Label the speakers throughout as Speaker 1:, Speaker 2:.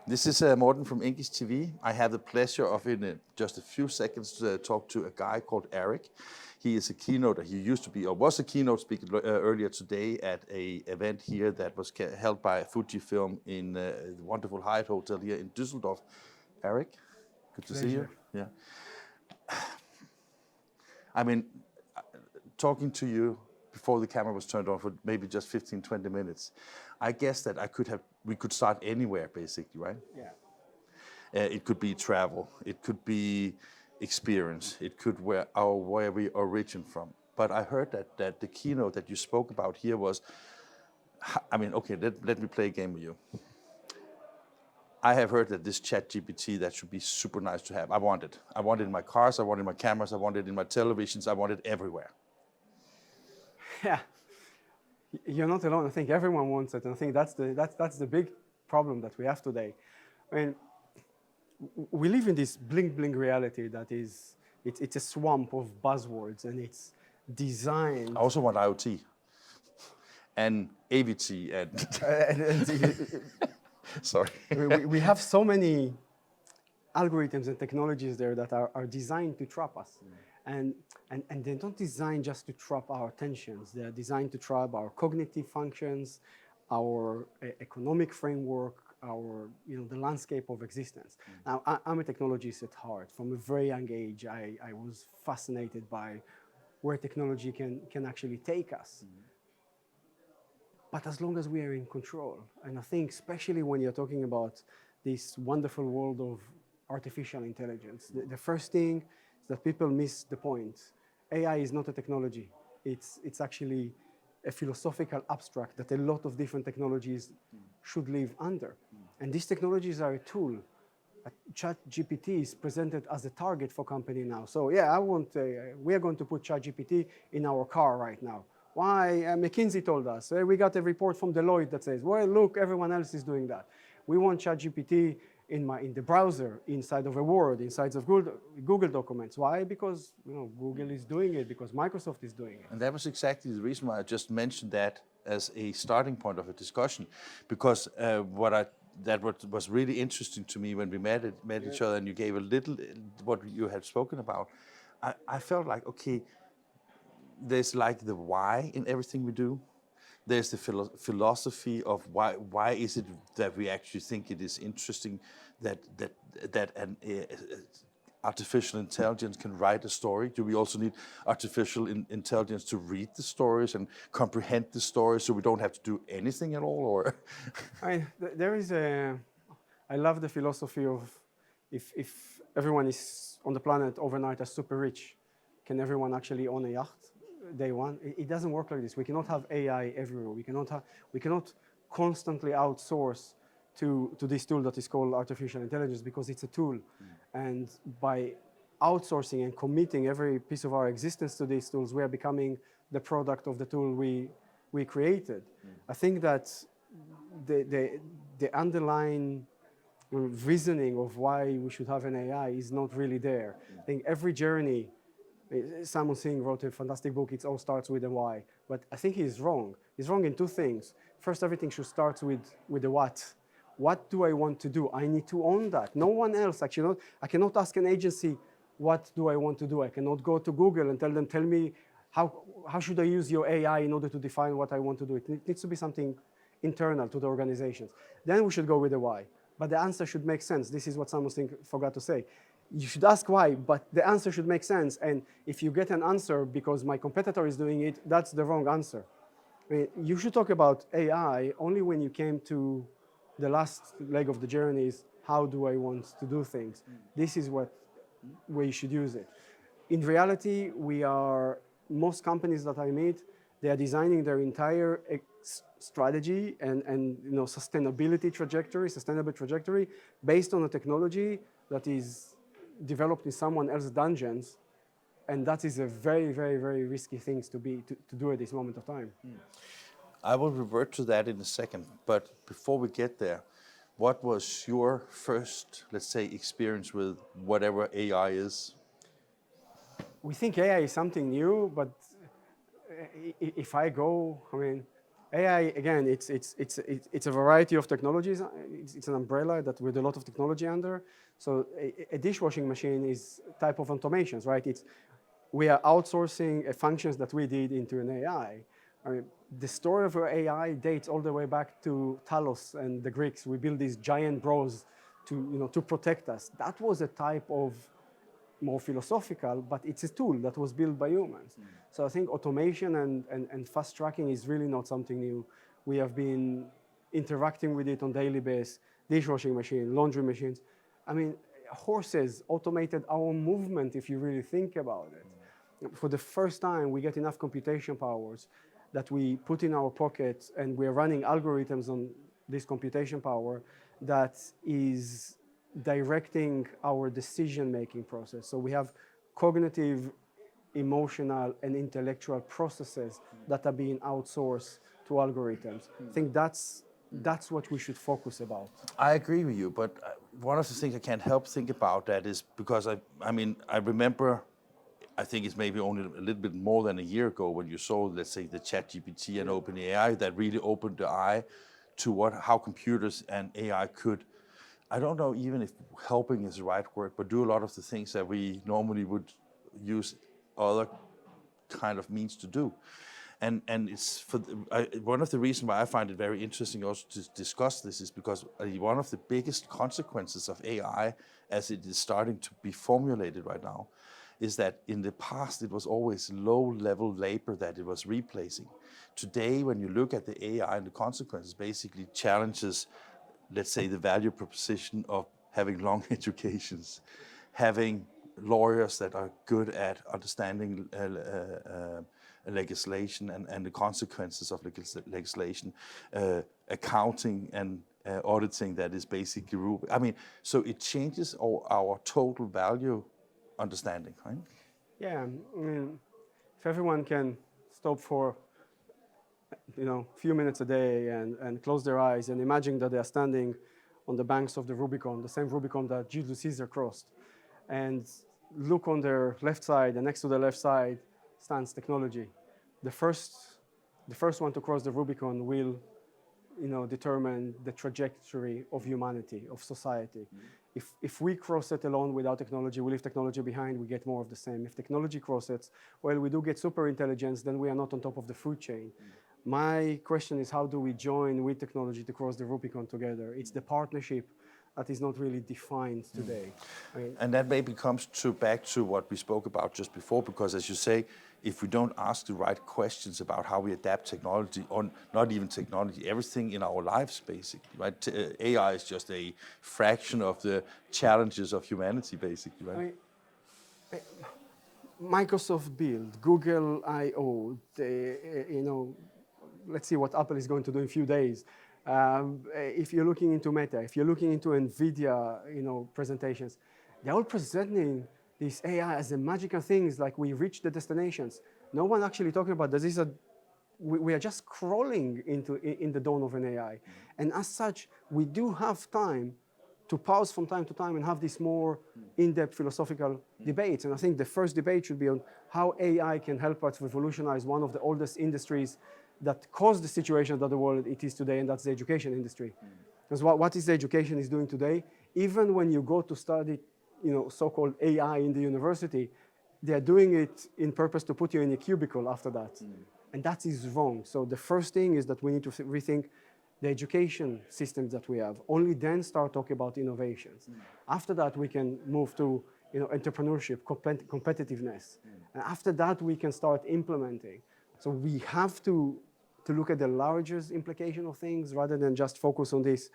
Speaker 1: This is Morten from English TV. I have the pleasure of, in just a few seconds, to talk to a guy called Aric. He is a keynote, he used to be, or was a keynote speaker earlier today at an event here that was held by Fujifilm in the wonderful Hyatt Hotel here in Düsseldorf. Aric, good to see you. Yeah. I mean, talking to you before the camera was turned on for maybe just 15, 20 minutes, I guess that we could start anywhere basically, right?
Speaker 2: Yeah.
Speaker 1: It could be travel, it could be experience, it could where we origin from. But I heard that the keynote that you spoke about here was, I mean, okay, let me play a game with you. I have heard that this ChatGPT, that should be super nice to have. I want it. I want it in my cars, I want it in my cameras, I want it in my televisions, I want it everywhere.
Speaker 2: Yeah, you're not alone. I think everyone wants it, and I think that's the big problem that we have today. I mean, we live in this blink reality that is it's a swamp of buzzwords, and it's designed.
Speaker 1: I also want IoT and AVT and sorry.
Speaker 2: we have so many algorithms and technologies there that are designed to trap us. And they're not designed just to trap our attentions. They're designed to trap our cognitive functions, our economic framework, our, the landscape of existence. Now, I'm a technologist at heart. From a very young age, I was fascinated by where technology can actually take us. But as long as we are in control, and I think especially when you're talking about this wonderful world of artificial intelligence, the first thing that people miss the point. AI is not a technology. It's actually a philosophical abstract that a lot of different technologies should live under. And these technologies are a tool. ChatGPT is presented as a target for company now. So yeah, we are going to put ChatGPT in our car right now. Why? McKinsey told us. We got a report from Deloitte that says, well, look, everyone else is doing that. We want ChatGPT in the browser, inside of a Word, inside of Google documents. Why? Because Google is doing it, because Microsoft is doing it.
Speaker 1: And that was exactly the reason why I just mentioned that as a starting point of a discussion, because what was really interesting to me when we met each other and you gave a little what you had spoken about, I felt like, okay, there's like the why in everything we do. There's the philosophy of why is it that we actually think it is interesting that an artificial intelligence can write a story. Do we also need artificial intelligence to read the stories and comprehend the stories so we don't have to do anything at all? Or
Speaker 2: I love the philosophy of if everyone is on the planet overnight as super rich, can everyone actually own a yacht? Day one. It doesn't work like this. We cannot have AI everywhere. We cannot constantly outsource to this tool that is called artificial intelligence, because it's a tool. And by outsourcing and committing every piece of our existence to these tools, we are becoming the product of the tool we created. I think that the underlying reasoning of why we should have an AI is not really there. I think every journey. Simon Singh wrote a fantastic book, It All Starts With a Why. But I think he's wrong. He's wrong in two things. First, everything should start with the what. What do I want to do? I need to own that. No one else, actually. I cannot ask an agency, what do I want to do? I cannot go to Google and tell me, how should I use your AI in order to define what I want to do? It needs to be something internal to the organizations. Then we should go with the why. But the answer should make sense. This is what Simon Singh forgot to say. You should ask why, but the answer should make sense. And if you get an answer because my competitor is doing it, that's the wrong answer. I mean, you should talk about AI only when you came to the last leg of the journey is, how do I want to do things? This is where you should use it. In reality, most companies that I meet, they are designing their entire strategy and sustainable trajectory based on a technology that is developed in someone else's dungeons, and that is a very, very, very risky thing to do at this moment of time.
Speaker 1: I will revert to that in a second, but before we get there, what was your first, let's say, experience with whatever AI is?
Speaker 2: We think AI is something new, but if I go, AI, again, it's a variety of technologies. It's an umbrella that with a lot of technology under. So a dishwashing machine is type of automations, right? We are outsourcing functions that we did into an AI. I mean, the story of AI dates all the way back to Talos and the Greeks. We built these giant bros to protect us. That was a type of more philosophical, but it's a tool that was built by humans. So I think automation and fast tracking is really not something new. We have been interacting with it on daily basis, dishwashing machine, laundry machines. I mean, horses automated our movement if you really think about it. For the first time, we get enough computation powers that we put in our pockets and we're running algorithms on this computation power that is directing our decision-making process. So we have cognitive, emotional, and intellectual processes that are being outsourced to algorithms. I think that's what we should focus about.
Speaker 1: I agree with you, but one of the things I can't help think about that is because I remember, I think it's maybe only a little bit more than a year ago when you saw, let's say, the ChatGPT and OpenAI that really opened the eye to how computers and AI could, I don't know even if helping is the right word, but do a lot of the things that we normally would use other kind of means to do. And it's one of the reasons why I find it very interesting also to discuss this is because one of the biggest consequences of AI as it is starting to be formulated right now is that in the past it was always low-level labor that it was replacing. Today, when you look at the AI and the consequences, basically challenges, let's say, the value proposition of having long educations, having lawyers that are good at understanding legislation and the consequences of legislation, accounting and auditing that is basically rule. I mean, so it changes our total value understanding, right?
Speaker 2: Yeah, I mean, if everyone can stop for a few minutes a day and close their eyes and imagine that they are standing on the banks of the Rubicon, the same Rubicon that Julius Caesar crossed, and look on their left side, and next to the left side stands technology. The first one to cross the Rubicon will determine the trajectory of humanity, of society. If we cross it alone without technology, we leave technology behind, we get more of the same. If technology crosses, well, we do get super intelligence, then we are not on top of the food chain. My question is, how do we join with technology to cross the Rubicon together? It's the partnership that is not really defined today. I mean,
Speaker 1: and that maybe comes back to what we spoke about just before, because as you say, if we don't ask the right questions about how we adapt technology, or not even technology, everything in our lives basically, right? AI is just a fraction of the challenges of humanity basically, right?
Speaker 2: I mean, Microsoft build, Google I/O, let's see what Apple is going to do in a few days. If you're looking into Meta, if you're looking into NVIDIA, presentations, they're all presenting this AI as a magical things, like we reach the destinations. No one actually talking about this. We are just crawling in the dawn of an AI. And as such, we do have time to pause from time to time and have these more in-depth philosophical debates. And I think the first debate should be on how AI can help us revolutionize one of the oldest industries that caused the situation that the world it is today, and that's the education industry. Because what is the education is doing today? Even when you go to study, so-called AI in the university, they are doing it in purpose to put you in a cubicle after that. And that is wrong. So the first thing is that we need to rethink the education systems that we have. Only then start talking about innovations. After that, we can move to entrepreneurship, competitiveness. And after that, we can start implementing. So we have to look at the largest implication of things rather than just focus on this.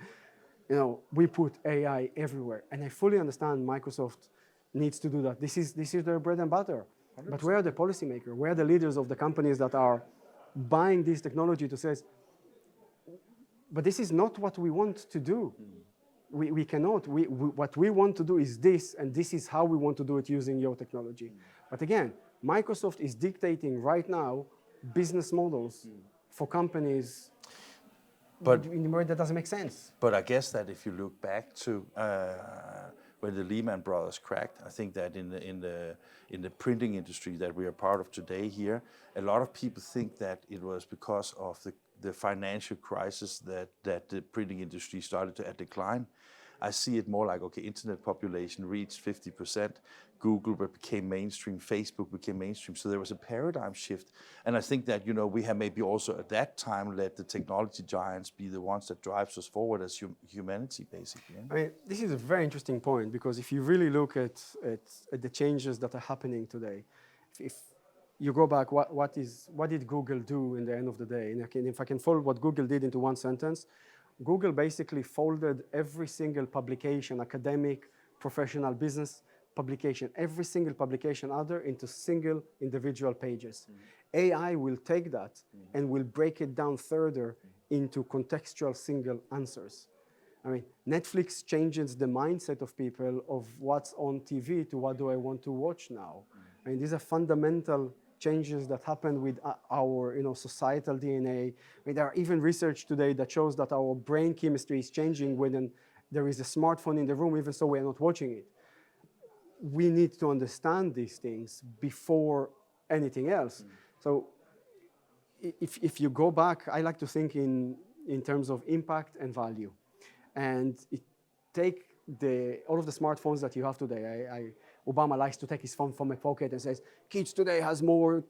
Speaker 2: We put AI everywhere. And I fully understand Microsoft needs to do that. This is their bread and butter. 100%. But where are the policymakers? Where are the leaders of the companies that are buying this technology to say, but this is not what we want to do. We cannot. What we want to do is this, and this is how we want to do it using your technology. But again, Microsoft is dictating right now business models for companies in a way that doesn't make sense.
Speaker 1: But I guess that if you look back to when the Lehman Brothers cracked, I think that in the printing industry that we are part of today here, a lot of people think that it was because of the financial crisis that the printing industry started to decline. I see it more like, okay, internet population reached 50%, Google became mainstream, Facebook became mainstream, so there was a paradigm shift. And I think that, we have maybe also at that time let the technology giants be the ones that drives us forward as humanity, basically.
Speaker 2: I mean, this is a very interesting point, because if you really look at the changes that are happening today, if you go back, what did Google do in the end of the day? And if I can fold what Google did into one sentence, Google basically folded every single publication, academic, professional, business publication, every single publication out there into single individual pages. AI will take that and will break it down further into contextual single answers. I mean, Netflix changes the mindset of people of what's on TV to what do I want to watch now. I mean, these are fundamental changes that happen with our societal DNA. I mean, there are even research today that shows that our brain chemistry is changing when there is a smartphone in the room, even so we're not watching it. We need to understand these things before anything else. So if you go back, I like to think in terms of impact and value. And take all of the smartphones that you have today. Obama likes to take his phone from my pocket and says, kids today has more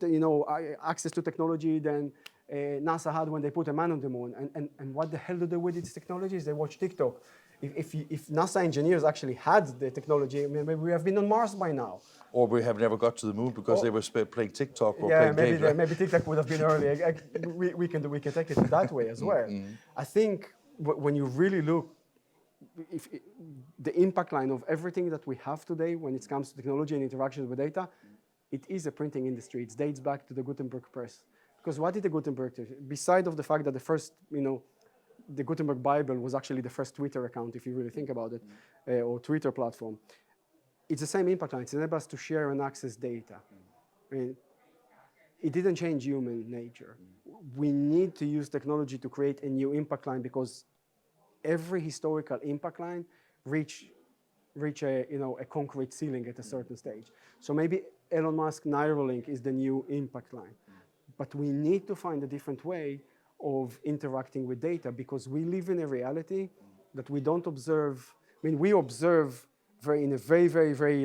Speaker 2: access to technology than NASA had when they put a man on the moon. And what the hell do they do with these technologies? They watch TikTok. If NASA engineers actually had the technology, maybe we have been on Mars by now.
Speaker 1: Or we have never got to the moon because they were playing TikTok or playing games.
Speaker 2: Yeah, maybe TikTok would have been early. We can take it that way as well. I think when you really look, the impact line of everything that we have today when it comes to technology and interactions with data, it is a printing industry. It dates back to the Gutenberg press. Because what did the Gutenberg do? Beside of the fact that the first, the Gutenberg Bible was actually the first Twitter account, if you really think about it, or Twitter platform. It's the same impact line. It enables us to share and access data. I mean, it didn't change human nature. We need to use technology to create a new impact line, because every historical impact line reach a concrete ceiling at a certain stage. So maybe Elon Musk Neuralink is the new impact line. But we need to find a different way of interacting with data, because we live in a reality that we don't observe. I mean, we observe in a very, very, very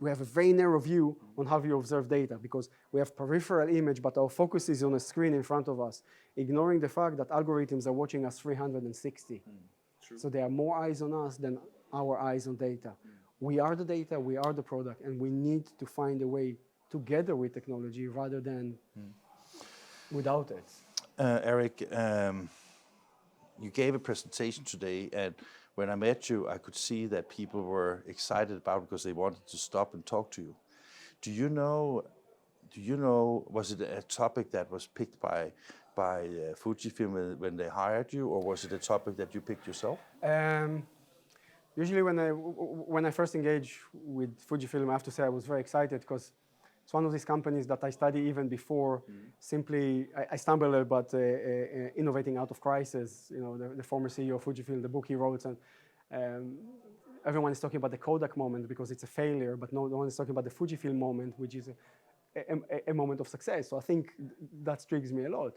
Speaker 2: we have a very narrow view on how we observe data, because we have peripheral image, but our focus is on a screen in front of us, ignoring the fact that algorithms are watching us 360. So there are more eyes on us than our eyes on data. We are the data, we are the product, and we need to find a way together with technology rather than without it.
Speaker 1: Aric, you gave a presentation today, and when I met you, I could see that people were excited about it because they wanted to stop and talk to you. Do you know, was it a topic that was picked by Fujifilm when they hired you, or was it a topic that you picked yourself?
Speaker 2: Usually when I first engaged with Fujifilm, I have to say I was very excited, because it's one of these companies that I study even before. Simply, I stumbled about innovating out of crisis. The former CEO of Fujifilm, the book he wrote, and everyone is talking about the Kodak moment because it's a failure, but no one is talking about the Fujifilm moment, which is a moment of success. So I think that intrigues me a lot.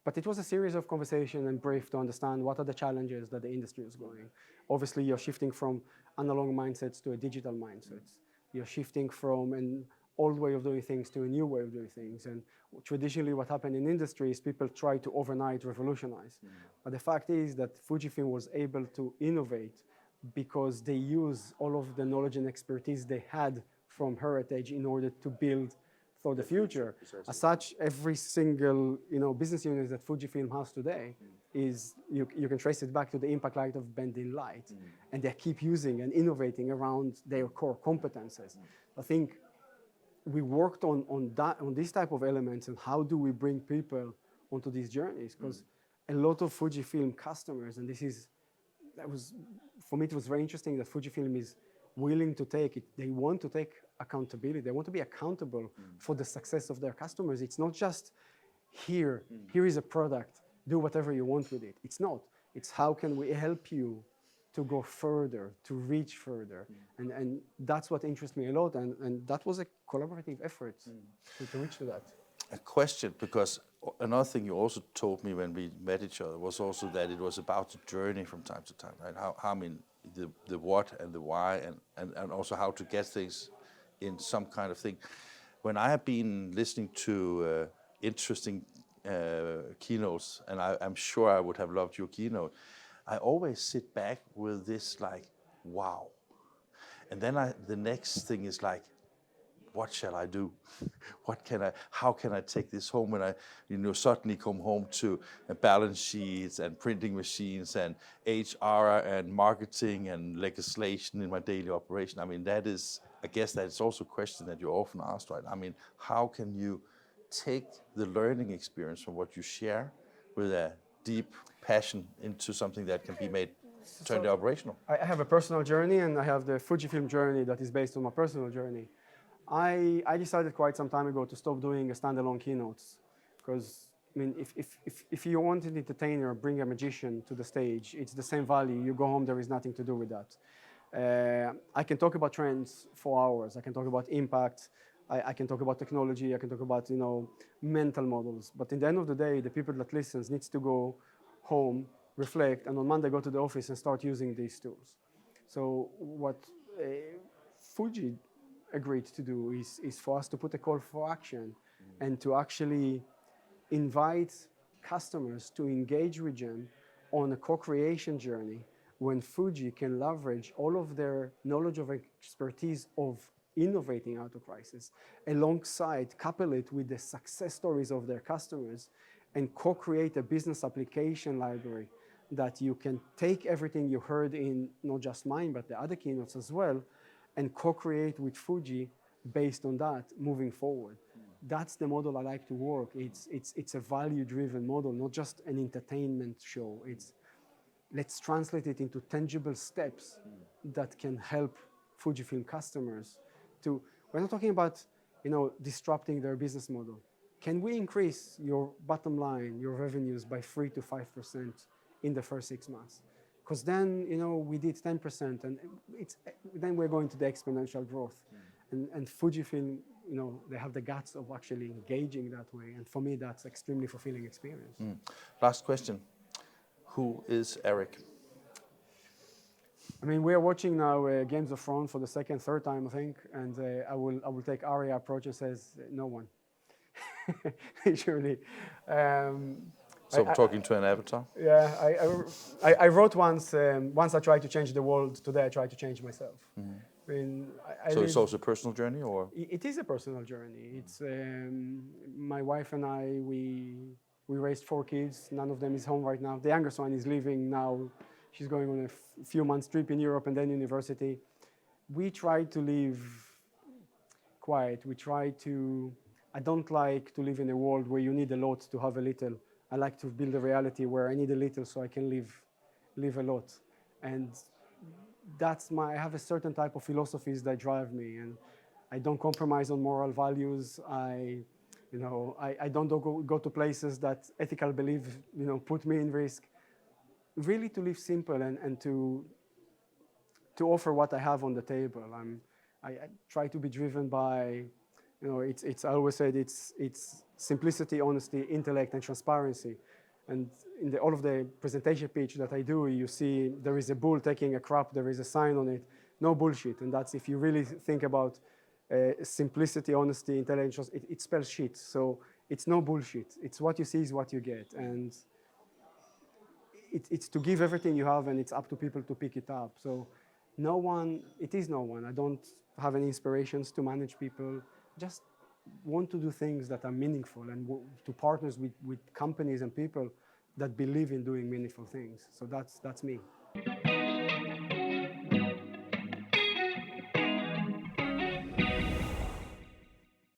Speaker 2: But it was a series of conversation and brief to understand what are the challenges that the industry is going. Obviously, you're shifting from analog mindsets to a digital mindset. You're shifting from an old way of doing things to a new way of doing things. And traditionally what happened in industry is people try to overnight revolutionize. But the fact is that Fujifilm was able to innovate because they use all of the knowledge and expertise they had from heritage in order to build for the future. As such, every single business unit that Fujifilm has today is, you can trace it back to the impact light of bending light. And they keep using and innovating around their core competences. I think we worked on this type of elements, and how do we bring people onto these journeys? Because a lot of Fujifilm customers, and for me it was very interesting that Fujifilm is willing to take it. They want to take accountability. They want to be accountable for the success of their customers. It's not just here is a product, do whatever you want with it. It's not. It's how can we help you to go further, to reach further. And that's what interests me a lot. And that was a collaborative effort to reach to that.
Speaker 1: A question, because another thing you also told me when we met each other was also that it was about the journey from time to time, right? How I mean, the what and the why, and also how to get things in some kind of thing. When I have been listening to interesting keynotes, and I'm sure I would have loved your keynote, I always sit back with this like, wow. And then the next thing is like, what shall I do? How can I take this home when I, suddenly come home to balance sheets and printing machines and HR and marketing and legislation in my daily operation? I mean, I guess that's also a question that you're often asked, right? I mean, how can you take the learning experience from what you share with a deep passion into something that can be made turned operational?
Speaker 2: I have a personal journey, and I have the Fujifilm journey that is based on my personal journey. I decided quite some time ago to stop doing a standalone keynotes, because I mean, if you want an entertainer, bring a magician to the stage, it's the same value. You go home, there is nothing to do with that. I can talk about trends for hours. I can talk about impact. I can talk about technology. I can talk about mental models. But in the end of the day, the people that listens needs to go home, reflect, and on Monday go to the office and start using these tools. So what Fuji agreed to do is for us to put a call for action and to actually invite customers to engage with them on a co-creation journey when Fuji can leverage all of their knowledge of expertise of innovating out of crisis, alongside couple it with the success stories of their customers, and co-create a business application library that you can take everything you heard in not just mine, but the other keynotes as well, and co-create with Fuji based on that moving forward. That's the model I like to work. It's a value-driven model, not just an entertainment show. Let's translate it into tangible steps that can help Fujifilm customers to, we're not talking about disrupting their business model. Can we increase your bottom line, your revenues by 3 to 5% in the first 6 months? Because then, we did 10%, and then we're going to the exponential growth. And Fujifilm, they have the guts of actually engaging that way. And for me, that's extremely fulfilling experience.
Speaker 1: Last question. Who is Aric?
Speaker 2: I mean, we are watching now Games of Thrones for the second, third time, I think. And I will take Arya approach and says, no one. Surely.
Speaker 1: So talking to an avatar?
Speaker 2: Yeah, I wrote once I tried to change the world, today I try to change myself. I mean,
Speaker 1: so it's also a personal journey, or?
Speaker 2: It is a personal journey. It's my wife and I, we raised 4 kids. None of them is home right now. The youngest one is leaving now. She's going on a few months trip in Europe and then university. We try to live quiet. I don't like to live in a world where you need a lot to have a little. I like to build a reality where I need a little so I can live a lot. And I have a certain type of philosophies that drive me, and I don't compromise on moral values. I don't go to places that ethical beliefs, put me in risk. Really to live simple and to offer what I have on the table. I try to be driven by, I always said it's simplicity, honesty, intellect, and transparency. And in all of the presentation pitch that I do, you see there is a bull taking a crap, there is a sign on it, no bullshit. And that's, if you really think about simplicity, honesty, intelligence, it spells shit. So it's no bullshit. It's what you see is what you get. And it's to give everything you have, and it's up to people to pick it up. So it is no one. I don't have any inspirations to manage people. Just want to do things that are meaningful and to partners with companies and people that believe in doing meaningful things. So that's me.